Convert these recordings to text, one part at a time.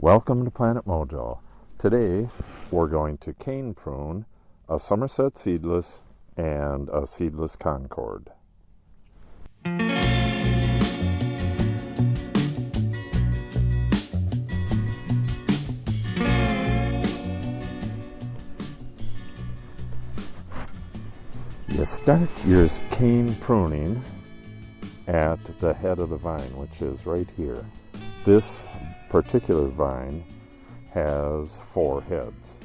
Welcome to Planet Mojo. Today we're going to cane prune a Somerset Seedless and a Seedless Concord. You start your cane pruning at the head of the vine, which is right here. This particular vine has 4 heads.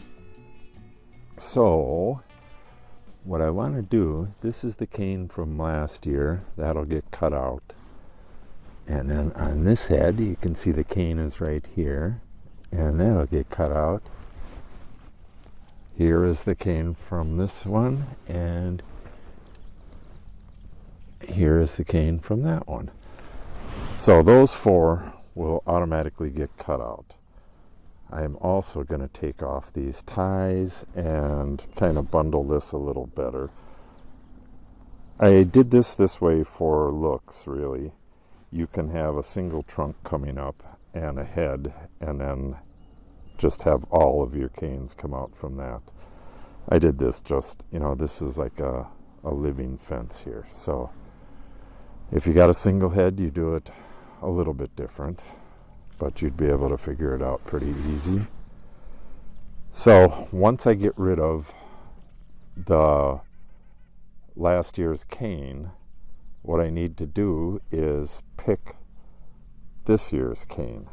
So what I want to do, this is the cane from last year, that'll get cut out. And then on this head, you can see the cane is right here, and that'll get cut out. Here is the cane from this one, and here is the cane from that one. So those 4 will automatically get cut out. I am also going to take off these ties and kind of bundle this a little better. I did this way for looks, really. You can have a single trunk coming up and a head, and then just have all of your canes come out from that. I did this just, this is like a living fence here. So if you got a single head, you do it a little bit different, but you'd be able to figure it out pretty easy. So once I get rid of the last year's cane, what I need to do is pick this year's cane.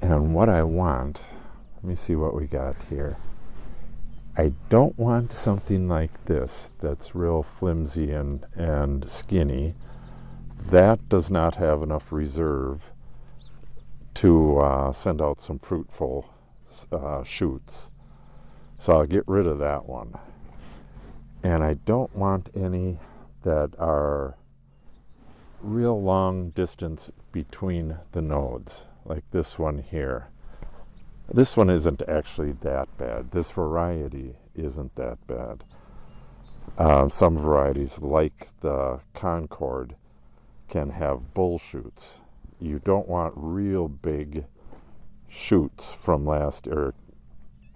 And what I want, let me see what we got here. I don't want something like this that's real flimsy and skinny. That does not have enough reserve to send out some fruitful shoots. So I'll get rid of that one. And I don't want any that are real long distance between the nodes, like this one here. This one isn't actually that bad. This variety isn't that bad. Some varieties, like the Concord, can have bull shoots. You don't want real big shoots from last year.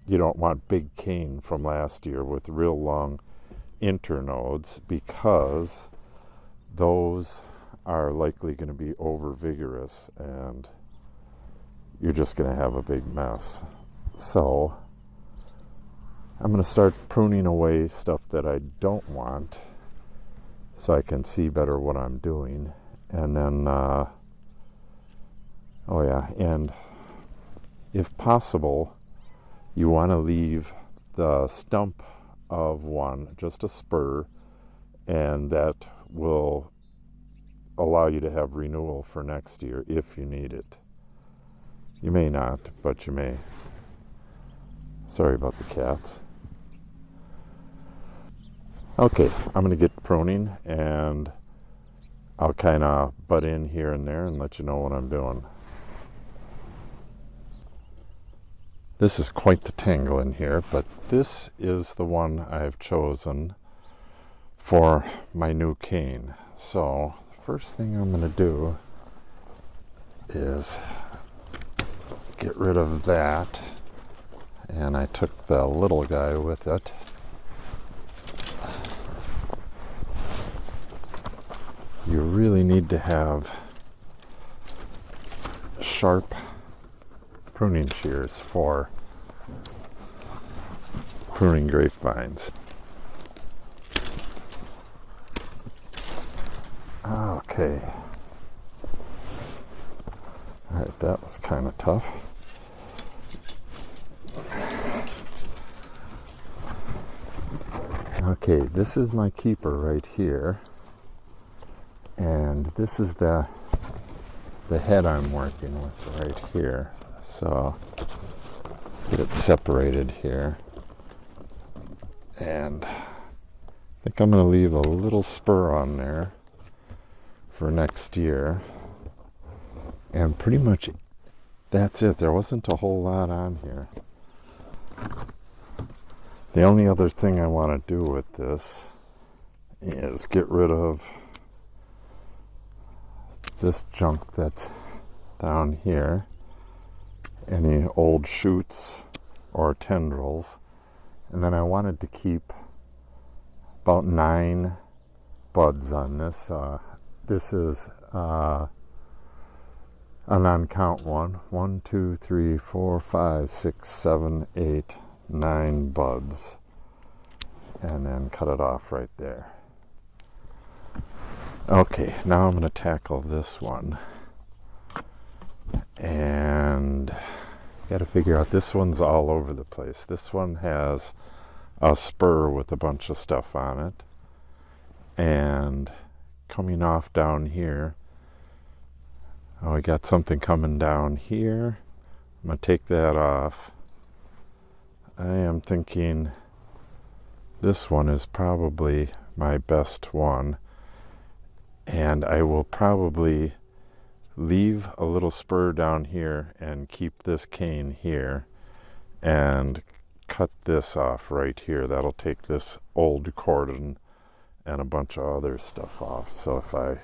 You don't want big cane from last year with real long internodes, because those are likely going to be over vigorous and you're just going to have a big mess. So I'm going to start pruning away stuff that I don't want so I can see better what I'm doing. And then and if possible, you want to leave the stump of one, just a spur, and that will allow you to have renewal for next year if you need it. You may not, but you may. Sorry about the cats. Okay, I'm going to get pruning, and I'll kind of butt in here and there and let you know what I'm doing. This is quite the tangle in here, but this is the one I've chosen for my new cane. So first thing I'm going to do is get rid of that, and I took the little guy with it. You really need to have sharp pruning shears for pruning grapevines. Okay. Alright, that was kind of tough. Okay, this is my keeper right here. And this is the head I'm working with right here. So get it separated here. And I think I'm going to leave a little spur on there for next year. And pretty much that's it. There wasn't a whole lot on here. The only other thing I want to do with this is get rid of this junk that's down here any old shoots or tendrils. And then I wanted to keep about 9 buds on this. This is a non-count one. 1, 2, 3, 4, 5, 6, 7, 8, 9 buds. And then cut it off right there. Okay, now I'm going to tackle this one. And got to figure out, this one's all over the place. This one has a spur with a bunch of stuff on it. And coming off down here, oh, we got something coming down here. I'm going to take that off. I am thinking this one is probably my best one. And I will probably leave a little spur down here and keep this cane here and cut this off right here. That'll take this old cordon and a bunch of other stuff off. So if I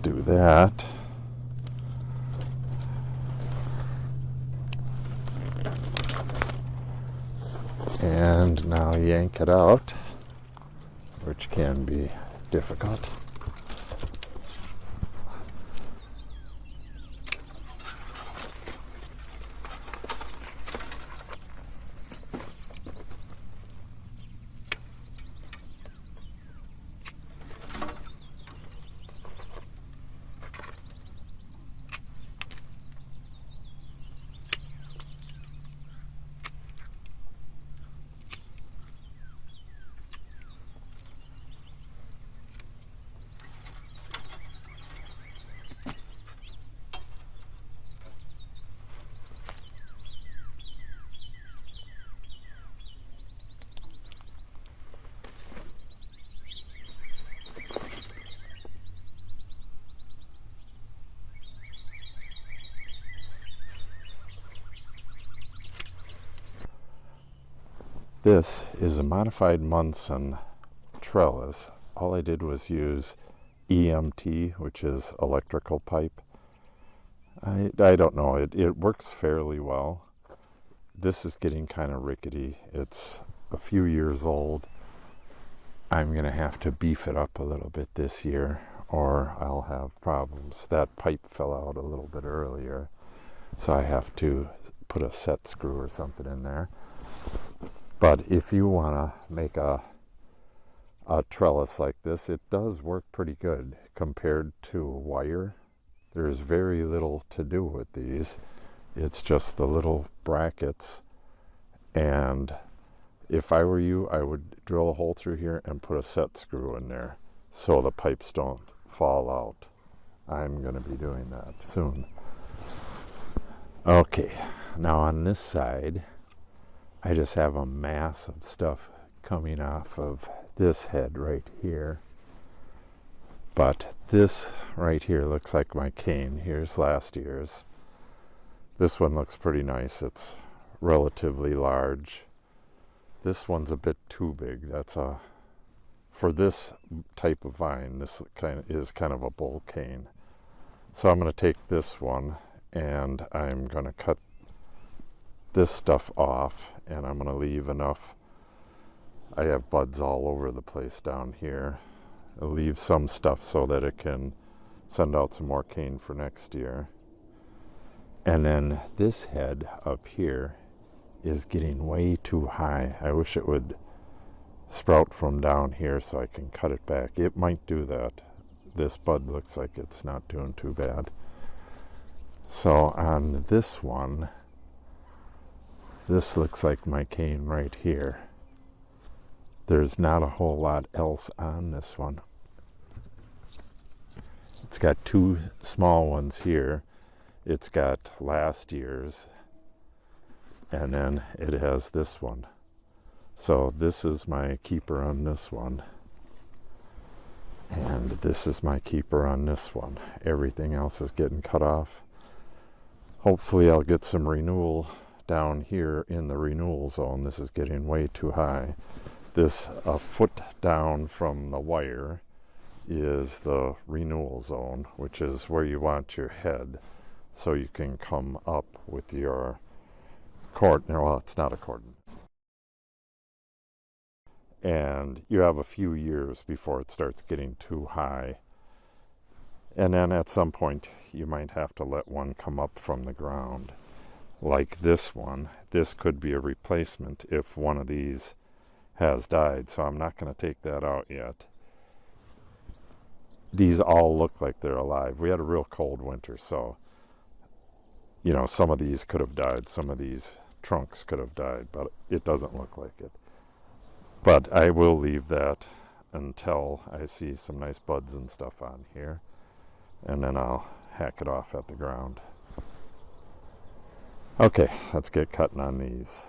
do that, and now yank it out, which can be difficult. This is a modified Munson trellis. All I did was use EMT, which is electrical pipe. I don't know, it works fairly well. This is getting kind of rickety. It's a few years old. I'm going to have to beef it up a little bit this year, or I'll have problems. That pipe fell out a little bit earlier, so I have to put a set screw or something in there. But if you want to make a trellis like this, it does work pretty good compared to wire. There's very little to do with these. It's just the little brackets. And if I were you, I would drill a hole through here and put a set screw in there so the pipes don't fall out. I'm going to be doing that soon. Okay, now on this side, I just have a mass of stuff coming off of this head right here. But this right here looks like my cane. Here's last year's. This one looks pretty nice. It's relatively large. This one's a bit too big. For this type of vine, this is kind of a bull cane. So I'm going to take this one and I'm going to cut this stuff off, and I'm going to leave enough. I have buds all over the place down here. I'll leave some stuff so that it can send out some more cane for next year. And then this head up here is getting way too high. I wish it would sprout from down here so I can cut it back. It might do that. This bud looks like it's not doing too bad. So on this one, this looks like my cane right here. There's not a whole lot else on this one. It's got 2 small ones here. It's got last year's, and then it has this one. So this is my keeper on this one. And this is my keeper on this one. Everything else is getting cut off. Hopefully I'll get some renewal down here in the renewal zone. This is getting way too high. This a foot down from the wire is the renewal zone, which is where you want your head. so you can come up with your cordon. Well, it's not a cordon. And you have a few years before it starts getting too high. And then at some point, you might have to let one come up from the ground. Like this one, this could be a replacement if one of these has died, so I'm not going to take that out yet. These all look like they're alive. We had a real cold winter, so, you know, some of these could have died, some of these trunks could have died, but it doesn't look like it. But I will leave that until I see some nice buds and stuff on here, and then I'll hack it off at the ground. Okay, let's get cutting on these.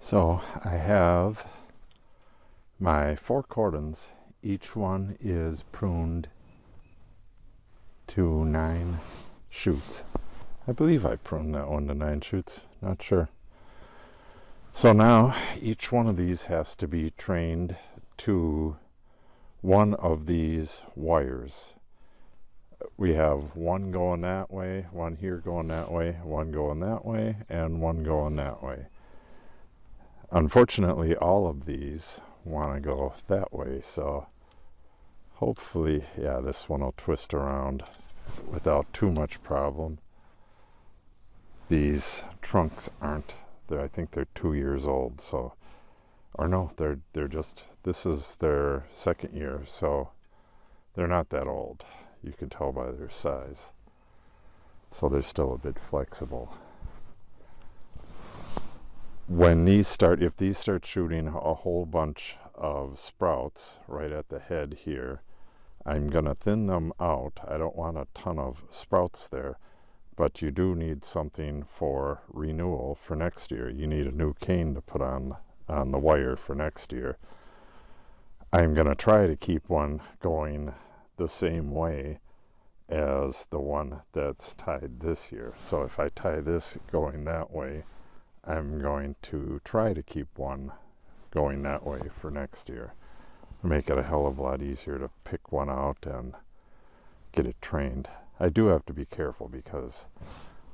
So I have my 4 cordons. Each one is pruned to 9 shoots. I believe I pruned that one to 9 shoots, not sure. So now each one of these has to be trained to one of these wires. We have one going that way, one here going that way, one going that way, and one going that way. Unfortunately, all of these want to go that way, so hopefully, yeah, this one will twist around without too much problem. These trunks aren't, I think they're 2 years old, so, or no, they're just, this is their 2nd year, so they're not that old. You can tell by their size. So they're still a bit flexible. When these start, if these start shooting a whole bunch of sprouts right at the head here, I'm going to thin them out. I don't want a ton of sprouts there, but you do need something for renewal for next year. You need a new cane to put on the wire for next year. I'm going to try to keep one going the same way as the one that's tied this year. So if I tie this going that way, I'm going to try to keep one going that way for next year. Make it a hell of a lot easier to pick one out and get it trained. I do have to be careful because,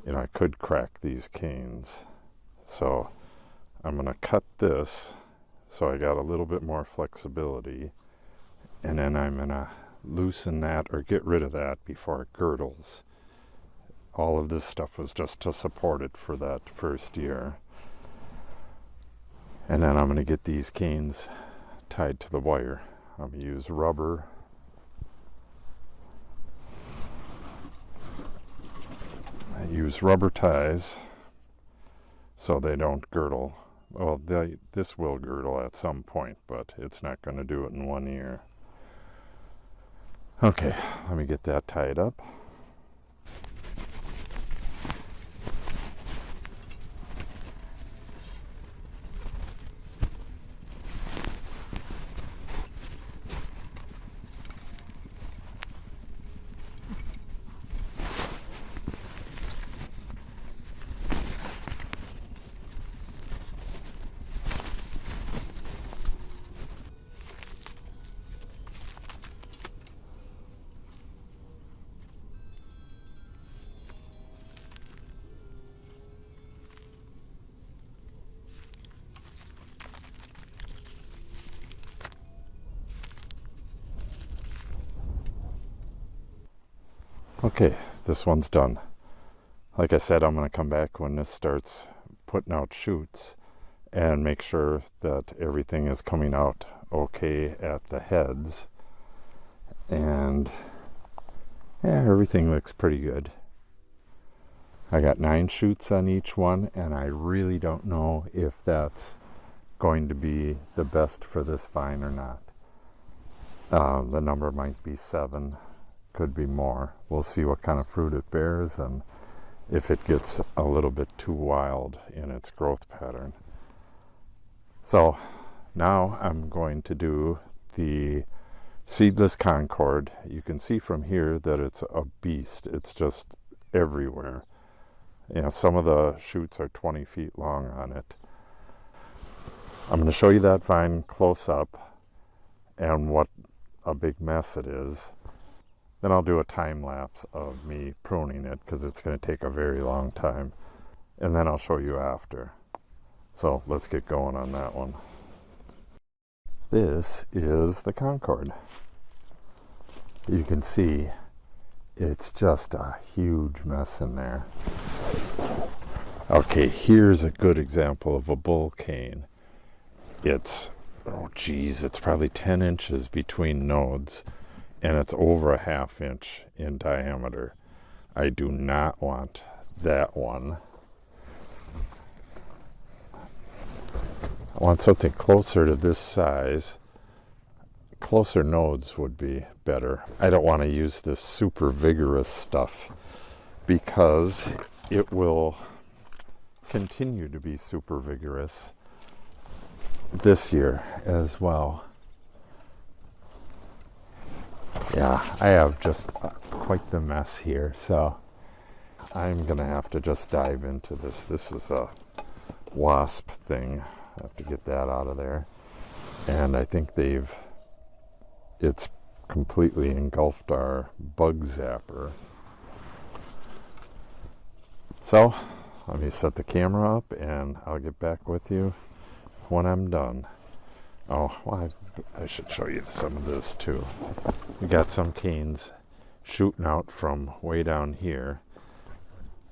you know, I could crack these canes. So I'm going to cut this so I got a little bit more flexibility, and then I'm going to loosen that or get rid of that before it girdles. All of this stuff was just to support it for that first year. And then I'm going to get these canes tied to the wire. I'm going to use rubber. I use rubber ties so they don't girdle. Well, this will girdle at some point, but it's not going to do it in 1 year. Okay, let me get that tied up. Okay, this one's done. Like I said, I'm going to come back when this starts putting out shoots and make sure that everything is coming out okay at the heads. And yeah, everything looks pretty good. I got 9 shoots on each one, and I really don't know if that's going to be the best for this vine or not. The number might be 7. Could be more. We'll see what kind of fruit it bears and if it gets a little bit too wild in its growth pattern. So now I'm going to do the Seedless Concord. You can see from here that it's a beast. It's just everywhere. You know, some of the shoots are 20 feet long on it. I'm going to show you that vine close up and what a big mess it is. Then I'll do a time lapse of me pruning it because it's going to take a very long time. And then I'll show you after. So let's get going on that one. This is the Concord. You can see it's just a huge mess in there. Okay, here's a good example of a bull cane. It's, oh geez, it's probably 10 inches between nodes. And it's over a ½ inch in diameter. I do not want that one. I want something closer to this size. Closer nodes would be better. I don't want to use this super vigorous stuff because it will continue to be super vigorous this year as well. Yeah, I have just quite the mess here, so I'm going to have to just dive into this. This is a wasp thing. I have to get that out of there. And I think it's completely engulfed our bug zapper. So, let me set the camera up and I'll get back with you when I'm done. Oh, well, I should show you some of this too. We got some canes shooting out from way down here.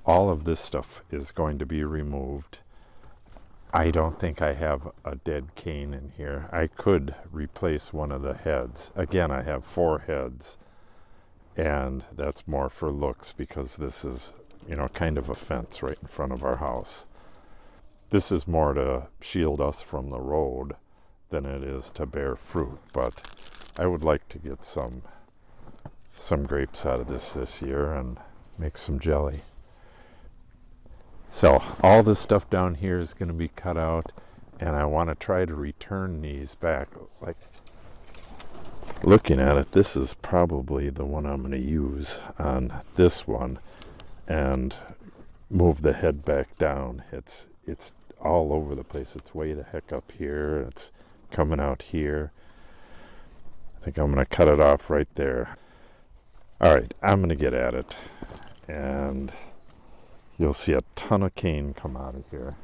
All of this stuff is going to be removed. I don't think I have a dead cane in here. I could replace one of the heads. Again, I have 4 heads, and that's more for looks because this is, you know, kind of a fence right in front of our house. This is more to shield us from the road than it is to bear fruit, but I would like to get some grapes out of this year and make some jelly. So all this stuff down here is going to be cut out, and I want to try to return these back. Like, looking at it, this is probably the one I'm going to use on this one and move the head back down. It's all over the place. It's way the heck up here. It's coming out here. I think I'm going to cut it off right there. Alright, I'm going to get at it, and you'll see a ton of cane come out of here.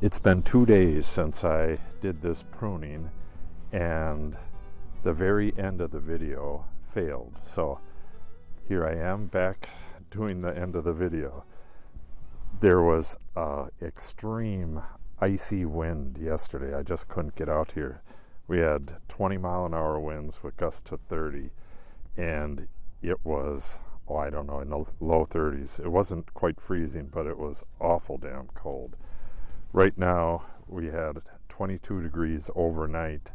It's been 2 days since I did this pruning, and the very end of the video failed. So here I am back doing the end of the video. There was extreme icy wind yesterday. I just couldn't get out here. We had 20-mile-an-hour winds with gusts to 30, and it was, oh, I don't know, in the low 30s. It wasn't quite freezing, but it was awful damn cold. Right now, we had 22 degrees overnight,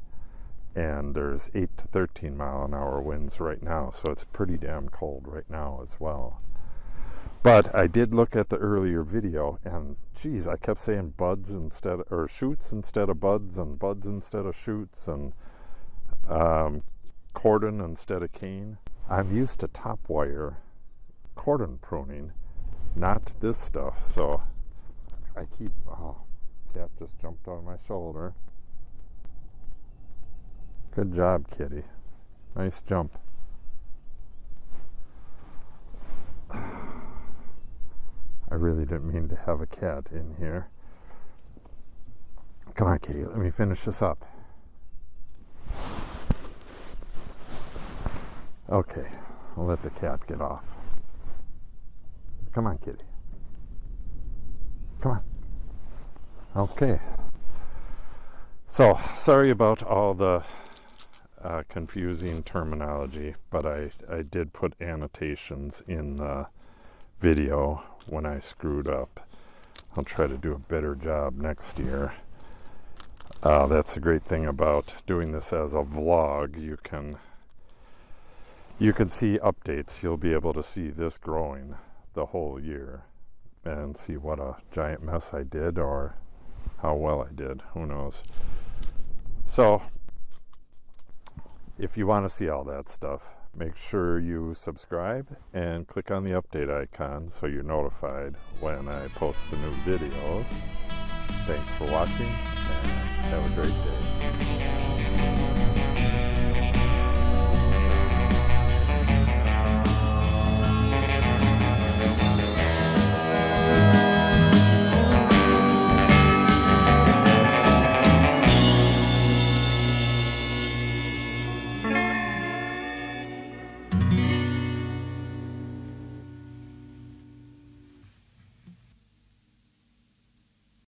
and there's 8 to 13-mile-an-hour winds right now, so it's pretty damn cold right now as well. But I did look at the earlier video, and geez, I kept saying buds instead, or shoots instead of buds, and buds instead of shoots, and cordon instead of cane. I'm used to top wire cordon pruning, not this stuff, so I keep, oh, cat just jumped on my shoulder. Good job, kitty. Nice jump. I really didn't mean to have a cat in here. Come on, kitty, let me finish this up. Okay, I'll let the cat get off. Come on, kitty. Come on. Okay. So, sorry about all the confusing terminology, but I did put annotations in the video when I screwed up. I'll try to do a better job next year. That's a great thing about doing this as a vlog. You can see updates. You'll be able to see this growing the whole year and see what a giant mess I did or how well I did. Who knows? So if you want to see all that stuff, make sure you subscribe and click on the update icon so you're notified when I post the new videos. Thanks for watching, and have a great day.